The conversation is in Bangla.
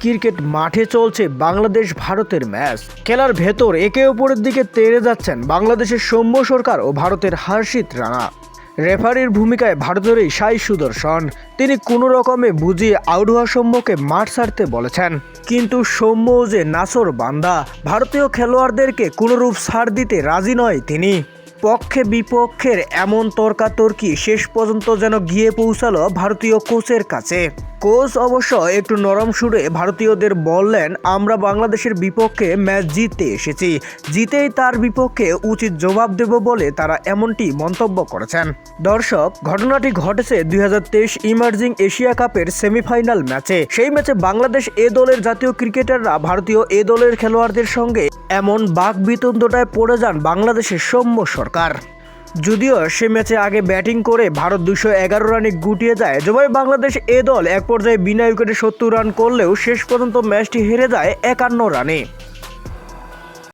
ক্রিকেট মাঠে চলছে বাংলাদেশ ভারতের ম্যাচ। খেলার ভেতর একে অপরের দিকে তেড়ে যাচ্ছেন বাংলাদেশের সৌম্য সরকার ও ভারতের হর্ষিত রানা। রেফারির ভূমিকায় ভারতের এই সাই সুদর্শন, তিনি কোনো রকমে বুঝিয়ে আউট হওয়া সৌম্যকে মাঠ ছাড়তে বলেছেন। কিন্তু সৌম্য যে নাসর বান্দা, ভারতীয় খেলোয়াড়দেরকে কোনোরূপ ছাড় দিতে রাজি নয় তিনি। পক্ষে বিপক্ষের এমন তর্কাতর্কি শেষ পর্যন্ত যেন গিয়ে পৌঁছালো ভারতীয় কোচের কাছে। কোচ অবশ্য একটু নরম সুরে ভারতীয়দের বললেন, আমরা বাংলাদেশের বিপক্ষে ম্যাচ জিততে এসেছি, জিতেই তার বিপক্ষে উচিত জবাব দেব বলে তারা এমনটি মন্তব্য করেছেন। দর্শক, ঘটনাটি ঘটেছে 2023 ইমার্জিং এশিয়া কাপের সেমিফাইনাল ম্যাচে। সেই ম্যাচে বাংলাদেশ এ দলের জাতীয় ক্রিকেটাররা ভারতীয় এ দলের খেলোয়াড়দের সঙ্গে এমন বাকবিতণ্ডায় পড়ে যান বাংলাদেশের সৌম্য সরকার। যদিও সে ম্যাচে আগে ব্যাটিং করে ভারত 211 রানে গুটিয়ে যায়, জবাবে বাংলাদেশ এ দল এক পর্যায়ে বিনা উইকেটে 70 রান করলেও শেষ পর্যন্ত ম্যাচটি হেরে যায় 51 রানে।